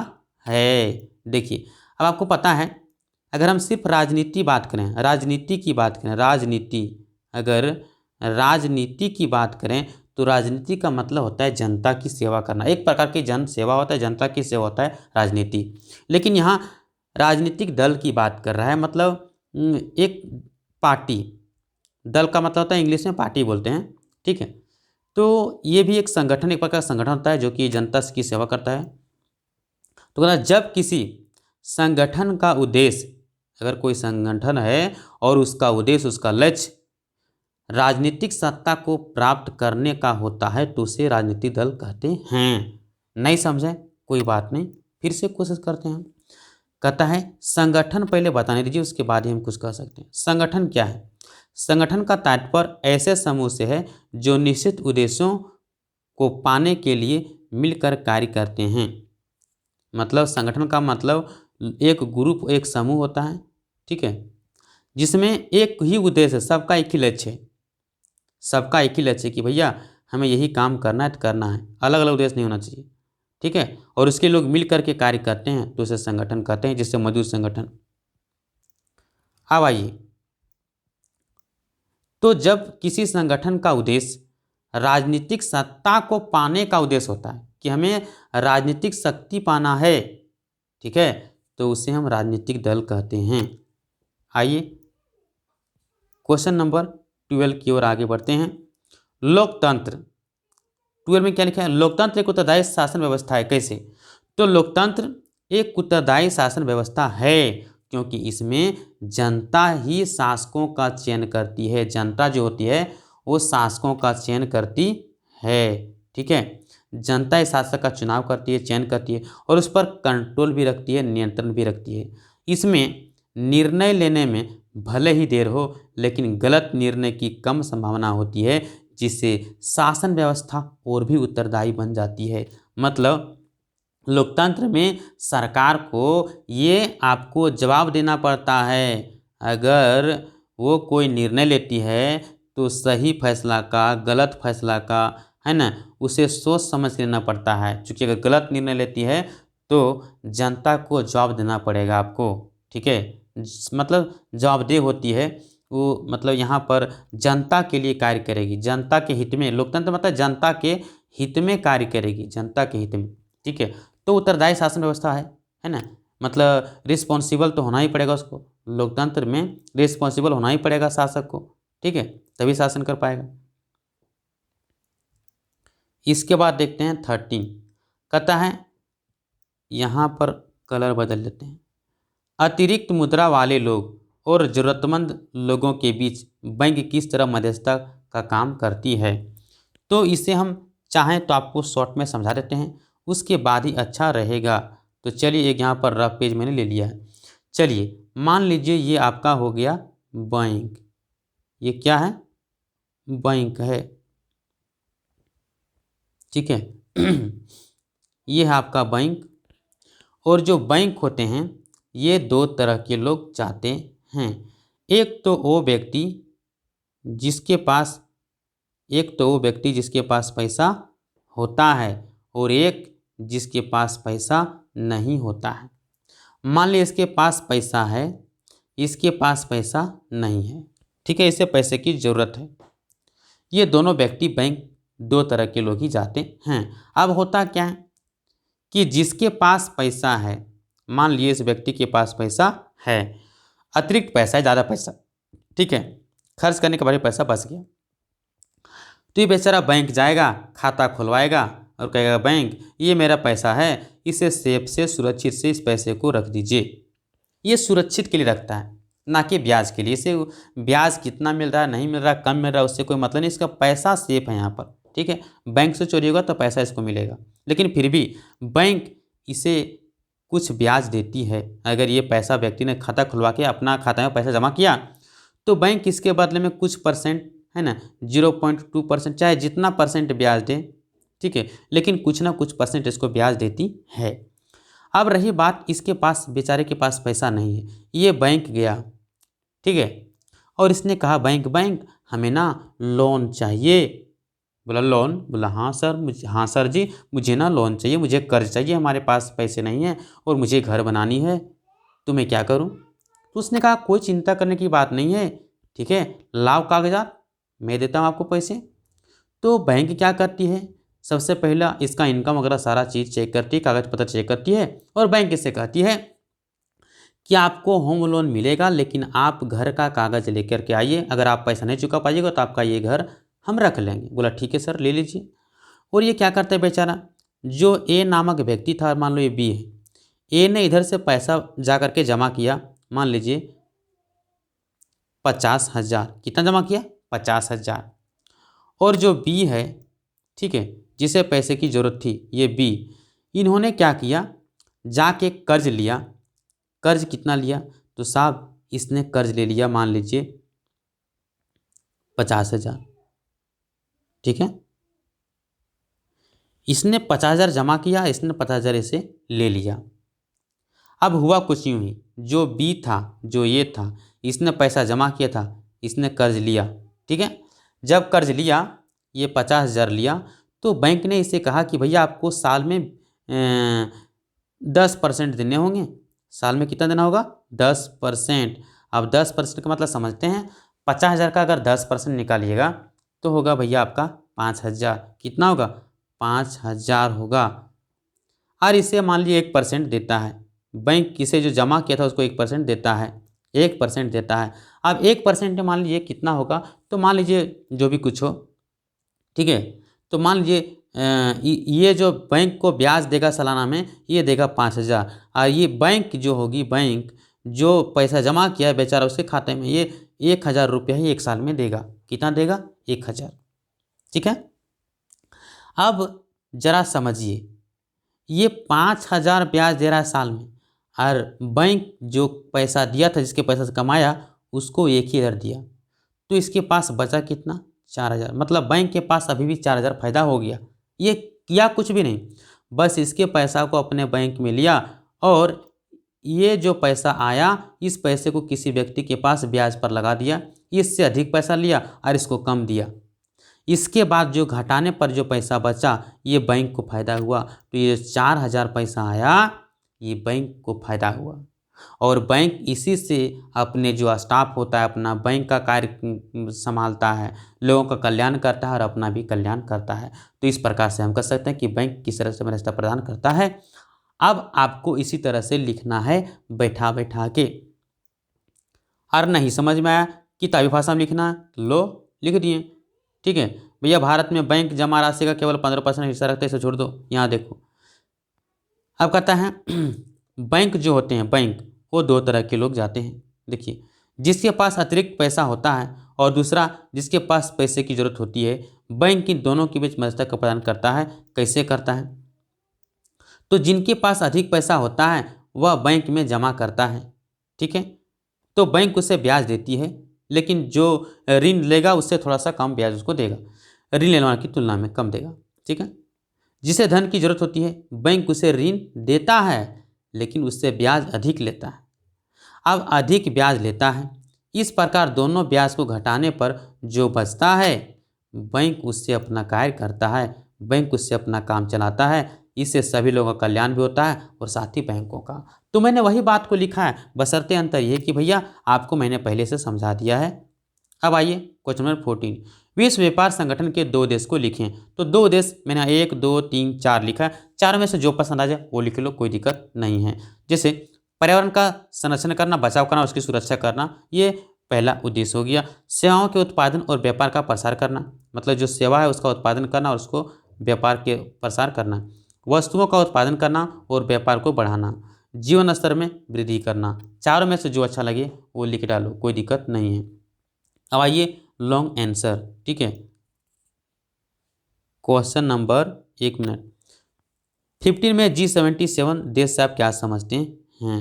है। देखिए अब आपको पता है, अगर हम सिर्फ राजनीति बात करें, राजनीति की बात करें, राजनीति, अगर राजनीति की बात करें तो राजनीति का मतलब होता है जनता की सेवा करना, एक प्रकार की जन सेवा होता है, जनता की सेवा होता है राजनीति। लेकिन यहाँ राजनीतिक दल की बात कर रहा है, मतलब एक पार्टी, दल का मतलब होता है इंग्लिश में पार्टी बोलते हैं, ठीक है। तो ये भी एक संगठन, एक प्रकार का संगठन होता है जो कि जनता की सेवा करता है। तो कहना जब किसी संगठन का उद्देश्य, अगर कोई संगठन है और उसका उद्देश्य, उसका लक्ष्य राजनीतिक सत्ता को प्राप्त करने का होता है तो उसे राजनीतिक दल कहते हैं। नहीं समझे कोई बात नहीं, फिर से कोशिश करते हैं। कहता है संगठन पहले बताने दीजिए, उसके बाद ही हम कुछ कह सकते हैं। संगठन क्या है? संगठन का तात्पर्य ऐसे समूह से है जो निश्चित उद्देश्यों को पाने के लिए मिलकर कार्य करते हैं। मतलब संगठन का मतलब एक ग्रुप, एक समूह होता है, ठीक है, जिसमें एक ही उद्देश्य, सबका एक ही लक्ष्य है, सबका एक ही लक्ष्य है कि भैया हमें यही काम करना है तो करना है, अलग अलग उद्देश्य नहीं होना चाहिए, ठीक है। और उसके लोग मिल करके कार्य करते हैं तो उसे संगठन कहते हैं, जिससे मजबूत संगठन। अब आइए, तो जब किसी संगठन का उद्देश्य राजनीतिक सत्ता को पाने का उद्देश्य होता है कि हमें राजनीतिक शक्ति पाना है, ठीक है, तो उसे हम राजनीतिक दल कहते हैं। आइए क्वेश्चन नंबर 12 की ओर आगे बढ़ते हैं। लोकतंत्र, 12 में क्या लिखा है? लोकतंत्र एक उत्तरदायी शासन व्यवस्था है। कैसे? तो लोकतंत्र एक उत्तरदायी शासन व्यवस्था है क्योंकि इसमें जनता ही शासकों का चयन करती है। जनता जो होती है वो शासकों का चयन करती है, ठीक है। जनता ही शासक का चुनाव करती है, चयन करती है और उस पर कंट्रोल भी रखती है, नियंत्रण भी रखती है। इसमें निर्णय लेने में भले ही देर हो लेकिन गलत निर्णय की कम संभावना होती है, जिससे शासन व्यवस्था और भी उत्तरदायी बन जाती है। मतलब लोकतंत्र में सरकार को ये आपको जवाब देना पड़ता है, अगर वो कोई निर्णय लेती है तो सही फैसला का, गलत फैसला का, है ना, उसे सोच समझ लेना पड़ता है। क्योंकि अगर गलत निर्णय लेती है तो जनता को जवाब देना पड़ेगा आपको, ठीक है। मतलब जवाबदेह होती है वो, मतलब यहाँ पर जनता के लिए कार्य करेगी, जनता के हित में। लोकतंत्र मतलब जनता के हित में कार्य करेगी, जनता के हित में, ठीक है। तो उत्तरदायी शासन व्यवस्था है ना, मतलब रिस्पॉन्सिबल तो होना ही पड़ेगा उसको, लोकतंत्र में रिस्पॉन्सिबल होना ही पड़ेगा शासक को, ठीक है, तभी शासन कर पाएगा। इसके बाद देखते हैं 13, कहता है यहाँ पर कलर बदल लेते हैं। अतिरिक्त मुद्रा वाले लोग और ज़रूरतमंद लोगों के बीच बैंक किस तरह मध्यस्थता का काम करती है। तो इसे हम चाहें तो आपको शॉर्ट में समझा देते हैं, उसके बाद ही अच्छा रहेगा। तो चलिए, एक यहाँ पर रफ पेज मैंने ले लिया है। चलिए मान लीजिए ये आपका हो गया बैंक, ये क्या है? बैंक है, ठीक है। ये है आपका बैंक। और जो बैंक होते हैं ये 2 तरह के लोग चाहते हैं। एक तो वो व्यक्ति जिसके पास पैसा होता है और एक जिसके पास पैसा नहीं होता है। मान लीजिए इसके पास पैसा है, इसके पास पैसा नहीं है, ठीक है, इसे पैसे की ज़रूरत है। ये दोनों व्यक्ति बैंक 2 तरह के लोग ही जाते हैं। अब होता क्या है कि जिसके पास पैसा है, मान लीजिए इस व्यक्ति के पास पैसा है, अतिरिक्त पैसा है, ज़्यादा पैसा, ठीक है, खर्च करने के बाद पैसा बच गया, तो ये बेचारा बैंक जाएगा, खाता खुलवाएगा और कहेगा बैंक ये मेरा पैसा है, इसे सेफ से, सुरक्षित से इस पैसे को रख दीजिए। ये सुरक्षित के लिए रखता है, ना कि ब्याज के लिए। इसे ब्याज कितना मिल रहा है, नहीं मिल रहा, कम मिल रहा है, उससे कोई मतलब नहीं, इसका पैसा सेफ है यहाँ पर, ठीक है। बैंक से चोरी होगा तो पैसा इसको मिलेगा, लेकिन फिर भी बैंक इसे कुछ ब्याज देती है। अगर ये पैसा व्यक्ति ने खाता खुलवा के अपना खाता में पैसा जमा किया तो बैंक इसके बदले में कुछ परसेंट, है ना, 0.2%, चाहे जितना परसेंट ब्याज दे, ठीक है, लेकिन कुछ ना कुछ परसेंट इसको ब्याज देती है। अब रही बात, इसके पास, बेचारे के पास पैसा नहीं है, ये बैंक गया, ठीक है। और इसने कहा बैंक बैंक हमें ना लोन चाहिए। बोला लोन, बोला हाँ सर, हाँ सर जी मुझे ना लोन चाहिए, मुझे कर्ज चाहिए, हमारे पास पैसे नहीं हैं और मुझे घर बनानी है, तो मैं क्या करूँ। तो उसने कहा कोई चिंता करने की बात नहीं है, ठीक है, लाओ कागजात, मैं देता हूँ आपको पैसे। तो बैंक क्या करती है, सबसे पहला इसका इनकम वगैरह सारा चीज़ चेक करती है, कागज पत्र चेक करती है और बैंक इससे कहती है कि आपको होम लोन मिलेगा, लेकिन आप घर का कागज़ लेकर के आइए, अगर आप पैसा नहीं चुका पाइएगा तो आपका ये घर हम रख लेंगे। बोला ठीक है सर ले लीजिए। और ये क्या करता है बेचारा, जो ए नामक व्यक्ति था, मान लो ये बी है, ए ने इधर से पैसा जा करके जमा किया, मान लीजिए 50,000, कितना जमा किया 50,000। और जो बी है, ठीक है, जिसे पैसे की ज़रूरत थी, ये बी, इन्होंने क्या किया, जाके कर्ज लिया। कर्ज कितना लिया, तो साहब इसने कर्ज ले लिया मान लीजिए 50,000, ठीक है। इसने 50,000 जमा किया, इसने 50,000 इसे ले लिया। अब हुआ कुछ यूँ ही, जो बी था, जो ये था, इसने पैसा जमा किया था, इसने कर्ज लिया, ठीक है। जब कर्ज लिया, ये 50,000 लिया, तो बैंक ने इसे कहा कि भैया आपको साल में 10% देने होंगे। साल में कितना देना होगा, 10%। अब 10% का मतलब समझते हैं, 50,000 का अगर 10% निकालिएगा तो होगा भैया आपका 5,000। कितना होगा, 5,000 होगा। और इसे मान लीजिए 1% देता है बैंक, इसे जो जमा किया था उसको 1% देता है, 1% देता है। अब 1% मान लीजिए कितना होगा, तो मान लीजिए जो भी कुछ हो, ठीक है। तो मान लीजिए ये जो बैंक को ब्याज देगा सालाना में, ये देगा 5,000। और ये बैंक जो होगी, बैंक जो पैसा जमा किया है बेचारा उसके खाते में, ये 1,000 रुपया ही एक साल में देगा। कितना देगा, 1,000, ठीक है। अब जरा समझिए, ये 5,000 ब्याज दे रहा है साल में, और बैंक जो पैसा दिया था, जिसके पैसा से कमाया, उसको 1,000 दिया, तो इसके पास बचा कितना, 4,000। मतलब बैंक के पास अभी भी 4,000 फायदा हो गया। ये किया कुछ भी नहीं, बस इसके पैसा को अपने बैंक में लिया और ये जो पैसा आया, इस पैसे को किसी व्यक्ति के पास ब्याज पर लगा दिया, इससे अधिक पैसा लिया और इसको कम दिया। इसके बाद जो घटाने पर जो पैसा बचा, ये बैंक को फायदा हुआ। तो ये 4,000 पैसा आया, ये बैंक को फायदा हुआ। और बैंक इसी से अपने जो स्टाफ होता है, अपना बैंक का कार्य संभालता है, लोगों का कल्याण करता है और अपना भी कल्याण करता है। तो इस प्रकार से हम कह सकते हैं कि बैंक किस तरह से व्यवस्था प्रदान करता है। अब आपको इसी तरह से लिखना है बैठा बैठा के। और नहीं समझ में आया, किताबी भाषा में लिखना है, लो लिख दिए, ठीक है। भैया भारत में बैंक जमा राशि का केवल 15% हिस्सा रखते हैं, इसे छोड़ दो। यहाँ देखो, अब कहता है बैंक जो होते हैं, बैंक वो दो तरह के लोग जाते हैं। देखिए, जिसके पास अतिरिक्त पैसा होता है और दूसरा जिसके पास पैसे की ज़रूरत होती है, बैंक इन दोनों के बीच मध्यस्थता का प्रदान करता है। कैसे करता है, तो जिनके पास अधिक पैसा होता है वह बैंक में जमा करता है, ठीक है। तो बैंक उसे ब्याज देती है, लेकिन जो ऋण लेगा उससे थोड़ा सा कम ब्याज उसको देगा, ऋण लेने वाले की तुलना में कम देगा, ठीक है। जिसे धन की जरूरत होती है, बैंक उसे ऋण देता है लेकिन उससे ब्याज अधिक लेता है। अब अधिक ब्याज लेता है, इस प्रकार दोनों ब्याज को घटाने पर जो बचता है, बैंक उससे अपना कार्य करता है, बैंक उससे अपना काम चलाता है। इससे सभी लोगों का कल्याण भी होता है और साथ ही बैंकों का। तो मैंने वही बात को लिखा है, बशर्ते अंतर ये कि भैया आपको मैंने पहले से समझा दिया है। अब आइए क्वेश्चन नंबर 14, विश्व व्यापार संगठन के 2 देश को लिखें। तो 2 देश मैंने 1 2 3 4 लिखा है, चारों में से जो पसंद आ जाए वो लिख लो, कोई दिक्कत नहीं है। जैसे पर्यावरण का संरक्षण करना, बचाव करना, उसकी सुरक्षा करना, ये पहला उद्देश्य हो गया। सेवाओं के उत्पादन और व्यापार का प्रसार करना, मतलब जो सेवा है उसका उत्पादन करना और उसको व्यापार के प्रसार करना। वस्तुओं का उत्पादन करना और व्यापार को बढ़ाना। जीवन स्तर में वृद्धि करना। चारों में से जो अच्छा लगे वो लिख डालो, कोई दिक्कत नहीं है। अब आइए लॉन्ग आंसर, ठीक है। क्वेश्चन नंबर 1 मिनट 15 में G77 देश से आप क्या समझते हैं।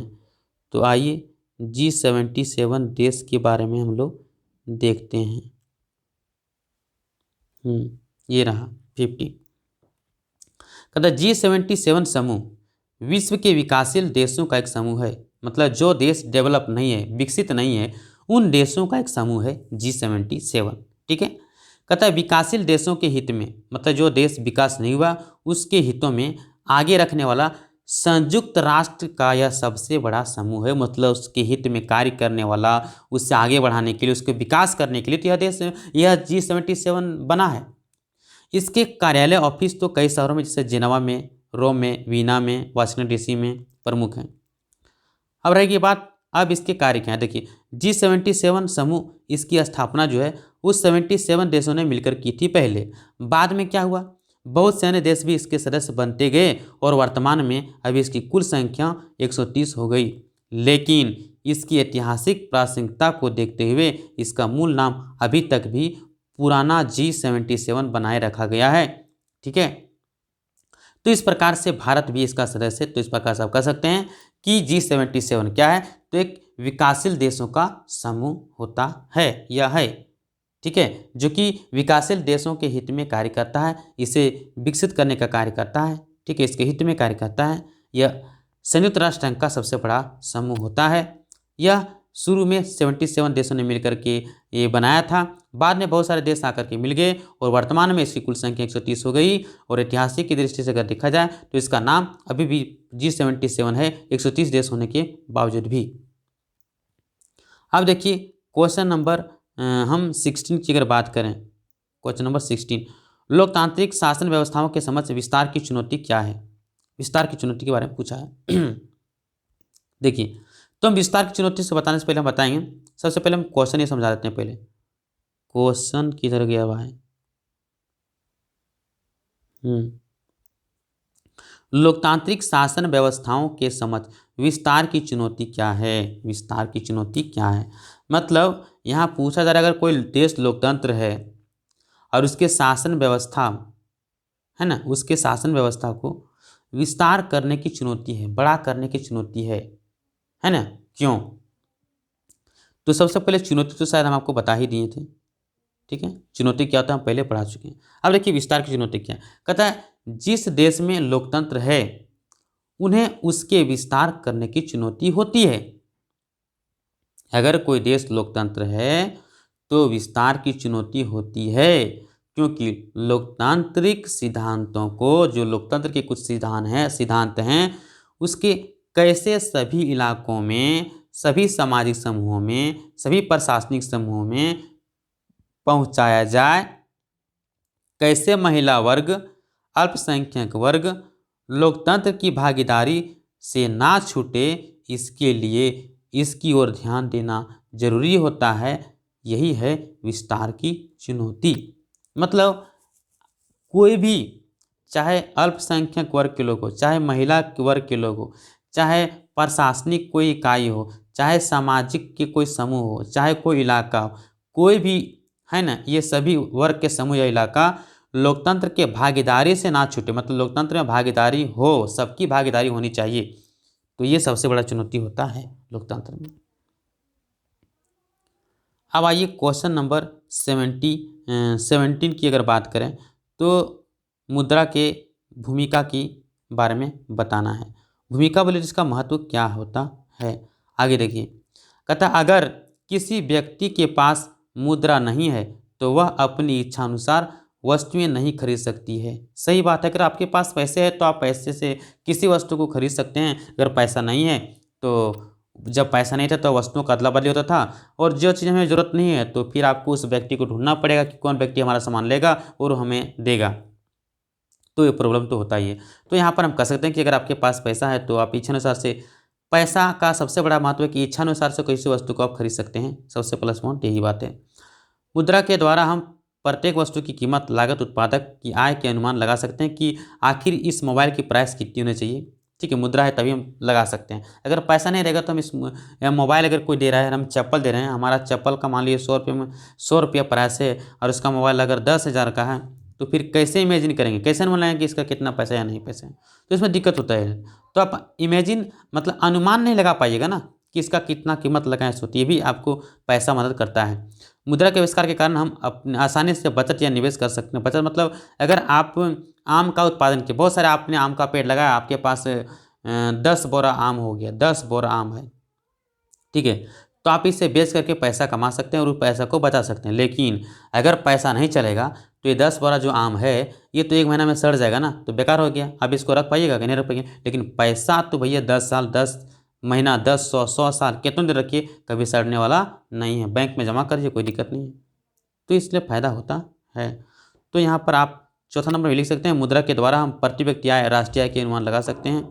तो आइए G77 देश के बारे में हम लोग देखते हैं। ये रहा 50। कहता G77 समूह विश्व के विकासशील देशों का एक समूह है। मतलब जो देश डेवलप नहीं है, विकसित नहीं है, उन देशों का एक समूह है G77। ठीक है, कहता है विकासशील देशों के हित में, मतलब जो देश विकास नहीं हुआ उसके हितों में आगे रखने वाला संयुक्त राष्ट्र का यह सबसे बड़ा समूह है। मतलब उसके हित में कार्य करने वाला, उससे आगे बढ़ाने के लिए, उसके विकास करने के लिए तो यह देश, यह G77 बना है। इसके कार्यालय ऑफिस तो कई शहरों में, जैसे जिनेवा में, रोम में, वीना में, वाशिंगटन डीसी में प्रमुख हैं। अब रहेगी बात, अब इसके कार्य क्या है। देखिए G77 समूह, इसकी स्थापना जो है उस 77 देशों ने मिलकर की थी पहले। बाद में क्या हुआ, बहुत से अन्य देश भी इसके सदस्य बनते गए और वर्तमान में अभी इसकी कुल संख्या 130 हो गई। लेकिन इसकी ऐतिहासिक प्रासंगिकता को देखते हुए इसका मूल नाम अभी तक भी पुराना G77 बनाए रखा गया है। ठीक है, तो इस प्रकार से भारत भी इसका सदस्य है। तो इस प्रकार से आप कह सकते हैं कि G77 क्या है, तो एक विकासशील देशों का समूह होता है या है। ठीक है, जो कि विकासशील देशों के हित में कार्य करता है, इसे विकसित करने का कार्य करता है। ठीक है, इसके हित में कार्य करता है। यह संयुक्त राष्ट्र संघ का सबसे बड़ा समूह होता है। यह शुरू में 77 देशों ने मिलकर के ये बनाया था, बाद में बहुत सारे देश आकर के मिल गए और वर्तमान में इसकी कुल संख्या 130 हो गई। और ऐतिहासिक की दृष्टि से अगर देखा जाए तो इसका नाम अभी भी G77 है, 130 देश होने के बावजूद भी। अब देखिए क्वेश्चन नंबर हम 16 की अगर बात करें, क्वेश्चन नंबर 16, लोकतांत्रिक शासन व्यवस्थाओं के समक्ष विस्तार की चुनौती क्या है। विस्तार की चुनौती के बारे में पूछा है। देखिए, तो हम विस्तार की चुनौती से बताने से पहले हम बताएंगे, सबसे पहले हम क्वेश्चन ये समझा देते हैं। पहले क्वेश्चन किधर गया हुआ है, लोकतांत्रिक शासन व्यवस्थाओं के समक्ष विस्तार की चुनौती क्या है। विस्तार की चुनौती क्या है, मतलब यहाँ पूछा जा रहा है अगर कोई देश लोकतंत्र है और उसके शासन व्यवस्था है ना, उसके शासन व्यवस्था को विस्तार करने की चुनौती है, बड़ा करने की चुनौती है ना, क्यों। तो सबसे पहले चुनौती तो शायद हम आपको बता ही दिए थे। ठीक है, चुनौती क्या होता है हम पहले पढ़ा चुके हैं। अब देखिए विस्तार की चुनौती क्या है, कहता है जिस देश में लोकतंत्र है उन्हें उसके विस्तार करने की चुनौती होती है। अगर कोई देश लोकतंत्र है तो विस्तार की चुनौती होती है, क्योंकि लोकतांत्रिक सिद्धांतों को, जो लोकतंत्र के कुछ सिद्धांत हैं उसके कैसे सभी इलाकों में, सभी सामाजिक समूहों में, सभी प्रशासनिक समूहों में पहुंचाया जाए, कैसे महिला वर्ग, अल्पसंख्यक वर्ग लोकतंत्र की भागीदारी से ना छूटे, इसके लिए इसकी ओर ध्यान देना जरूरी होता है। यही है विस्तार की चुनौती। मतलब कोई भी, चाहे अल्पसंख्यक वर्ग के लोग हो, चाहे महिला वर्ग के लोग हो, चाहे प्रशासनिक कोई इकाई हो, चाहे सामाजिक के कोई समूह हो, चाहे कोई इलाका हो, कोई भी है ना, ये सभी वर्ग के समूह या इलाका लोकतंत्र के भागीदारी से ना छूटे। मतलब लोकतंत्र में भागीदारी हो, सबकी भागीदारी होनी चाहिए। तो ये सबसे बड़ा चुनौती होता है लोकतंत्र में। अब आइए क्वेश्चन नंबर 17 की अगर बात करें तो मुद्रा के भूमिका की बारे में बताना है। भूमिका बोले जिसका महत्व क्या होता है। आगे देखिए, कहता अगर किसी व्यक्ति के पास मुद्रा नहीं है तो वह अपनी इच्छा अनुसार वस्तुएं नहीं खरीद सकती है। सही बात है, अगर आपके पास पैसे हैं तो आप पैसे से किसी वस्तु को खरीद सकते हैं। अगर पैसा नहीं है तो, जब पैसा नहीं था तो वस्तुओं का अदला बदली होता था, और जो चीज़ हमें ज़रूरत नहीं है तो फिर आपको उस व्यक्ति को ढूंढना पड़ेगा कि कौन व्यक्ति हमारा सामान लेगा और हमें देगा। तो ये प्रॉब्लम तो होता ही है। तो यहाँ पर हम कह सकते हैं कि अगर आपके पास पैसा है तो आप इच्छानुसार से, पैसा का सबसे बड़ा महत्व है कि इच्छानुसार से किसी वस्तु को आप खरीद सकते हैं। सबसे प्लस पॉइंट यही बात है। मुद्रा के द्वारा हम प्रत्येक वस्तु की कीमत, लागत, उत्पादक की आय के अनुमान लगा सकते हैं कि आखिर इस मोबाइल की प्राइस कितनी होनी चाहिए। ठीक है, मुद्रा है तभी हम लगा सकते हैं। अगर पैसा नहीं रहेगा तो हम इस मोबाइल अगर कोई दे रहा है, हम चप्पल दे रहे हैं, हमारा चप्पल का मान लीजिए 100 रुपये में 100 रुपया प्राइस है और उसका मोबाइल अगर 10,000 का है, तो फिर कैसे इमेजिन करेंगे, कैसे अनुमान लगाएंगे कि इसका कितना पैसा या नहीं पैसा है। तो इसमें दिक्कत होता है। तो आप इमेजिन मतलब अनुमान नहीं लगा पाइएगा ना कि इसका कितना कीमत लगाएं, सोचिए। ये भी आपको पैसा मदद करता है। मुद्रा के आविष्कार के कारण हम अपने आसानी से बचत या निवेश कर सकते हैं। बचत मतलब अगर आप आम का उत्पादन किए, बहुत सारे आपने आम का पेड़ लगाया, आपके पास 10 बोरा आम हो गया, 10 बोरा आम है, ठीक है, तो आप इसे बेच करके पैसा कमा सकते हैं और उस पैसा को बचा सकते हैं। लेकिन अगर पैसा नहीं चलेगा तो ये 10 बोरा जो आम है ये तो 1 महीना में सड़ जाएगा ना, तो बेकार हो गया। अब इसको रख पाइएगा कि नहीं रख पाइएगा। लेकिन पैसा तो भैया 10 साल, 10 महीना, 10, 100 साल कितने दिन रखिए, कभी सड़ने वाला नहीं है। बैंक में जमा करिए, कोई दिक्कत नहीं है। तो इसलिए फ़ायदा होता है। तो यहाँ पर आप चौथा नंबर में लिख सकते हैं, मुद्रा के द्वारा हम प्रति व्यक्ति आय, राष्ट्रीय आय के अनुमान लगा सकते हैं।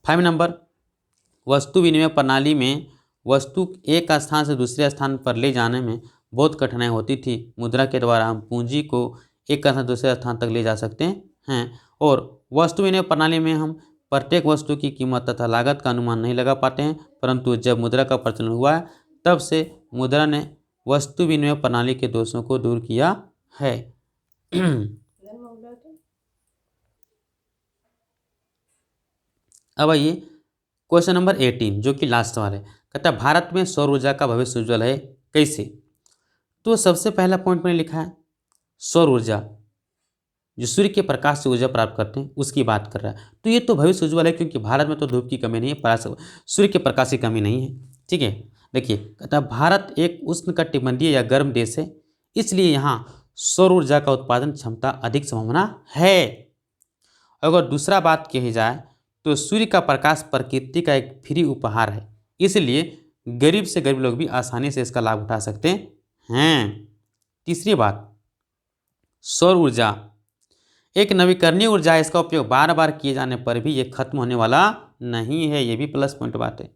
5 नंबर, वस्तु विनिमय प्रणाली में वस्तु एक स्थान से दूसरे स्थान पर ले जाने में बहुत कठिनाई होती थी। मुद्रा के द्वारा हम पूंजी को एक स्थान से दूसरे स्थान तक ले जा सकते हैं। और वस्तु विनिमय प्रणाली में हम प्रत्येक वस्तु की कीमत तथा लागत का अनुमान नहीं लगा पाते हैं, परंतु जब मुद्रा का प्रचलन हुआ है तब से मुद्रा ने वस्तु विनिमय प्रणाली के दोषों को दूर किया है। अब आइए क्वेश्चन नंबर 18 जो कि लास्ट वाला है। कहता है भारत में सौर ऊर्जा का भविष्य उज्ज्वल है, कैसे? तो सबसे पहला पॉइंट मैंने लिखा है सौर ऊर्जा, जो सूर्य के प्रकाश से ऊर्जा प्राप्त करते हैं उसकी बात कर रहा है। तो ये तो भविष्य उज्ज्वल है, क्योंकि भारत में तो धूप की कमी नहीं है, सूर्य के प्रकाश की कमी नहीं है। ठीक है, देखिए कहता है भारत एक उष्णकटिबंधीय या गर्म देश है, इसलिए यहाँ सौर ऊर्जा का उत्पादन क्षमता अधिक संभावना है। अगर दूसरा बात कही जाए तो सूर्य का प्रकाश प्रकृति का एक फ्री उपहार है, इसलिए गरीब से गरीब लोग भी आसानी से इसका लाभ उठा सकते हैं। तीसरी बात, सौर ऊर्जा एक नवीकरणीय ऊर्जा है, इसका उपयोग बार बार किए जाने पर भी ये खत्म होने वाला नहीं है, ये भी प्लस पॉइंट बात है।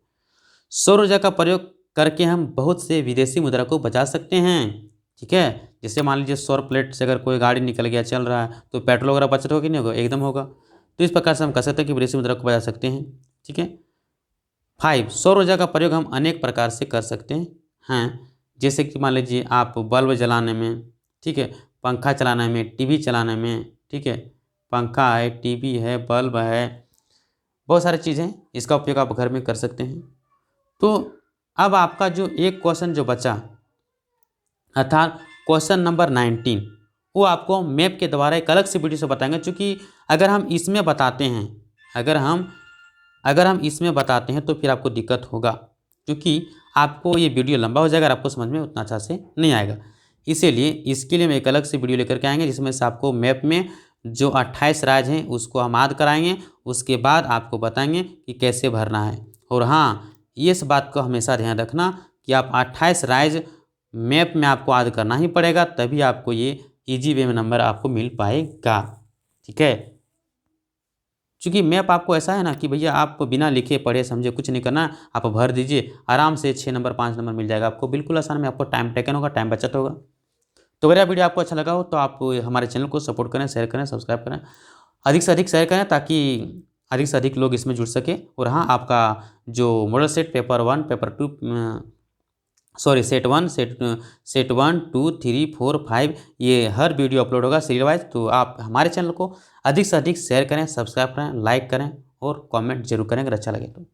सौर ऊर्जा का प्रयोग करके हम बहुत से विदेशी मुद्रा को बचा सकते हैं। ठीक है, जैसे मान लीजिए सौर प्लेट से अगर कोई गाड़ी निकल गया, चल रहा है, तो पेट्रोल वगैरह बचत होगा कि नहीं होगा? एकदम होगा। तो इस प्रकार से हम कह सकते हैं कि विदेशी मुद्रा को बचा सकते हैं। ठीक है। 5, सौर ऊर्जा का प्रयोग हम अनेक प्रकार से कर सकते हैं, जैसे कि मान लीजिए आप बल्ब जलाने में, ठीक है, पंखा चलाने में, टीवी चलाने में, ठीक है, पंखा है, टीवी है, बल्ब है, बहुत सारी चीज़ें इसका उपयोग आप घर में कर सकते हैं। तो अब आपका जो एक क्वेश्चन जो बचा अर्थात क्वेश्चन नंबर 19, वो आपको मैप के द्वारा एक अलग से वीडियो से बताएंगे। क्योंकि अगर हम इसमें बताते हैं तो फिर आपको दिक्कत होगा, क्योंकि आपको ये वीडियो लंबा हो जाएगा और आपको समझ में उतना अच्छा से नहीं आएगा। इसीलिए इसके लिए हम एक अलग से वीडियो लेकर के आएंगे, जिसमें से आपको मैप में जो 28 राज्य हैं उसको हम याद कराएंगे, उसके बाद आपको बताएंगे कि कैसे भरना है। और हाँ, इस बात को हमेशा ध्यान रखना कि आप 28 राज्य मैप में आपको याद करना ही पड़ेगा, तभी आपको ये ईजी वे में नंबर आपको मिल पाएगा। ठीक है, क्योंकि मैप आपको ऐसा है ना कि भैया आप बिना लिखे पढ़े समझे कुछ नहीं करना, आप भर दीजिए, आराम से 6 नंबर 5 नंबर मिल जाएगा आपको, बिल्कुल आसान में। आपको टाइम टेकन होगा, टाइम बचत होगा। तो अगर यह वीडियो आपको अच्छा लगा हो तो आप हमारे चैनल को सपोर्ट करें, शेयर करें, सब्सक्राइब करें, अधिक से अधिक शेयर करें, ताकि अधिक से अधिक लोग इसमें जुड़ सके। और हाँ, आपका जो model set paper 1, paper 2, set 1, set 1, 2, 3, 4, 5 ये हर वीडियो अपलोड होगा सीरियल वाइज। तो आप हमारे चैनल को अधिक से अधिक शेयर करें, सब्सक्राइब करें, लाइक करें और कमेंट जरूर करें अगर अच्छा लगे तो।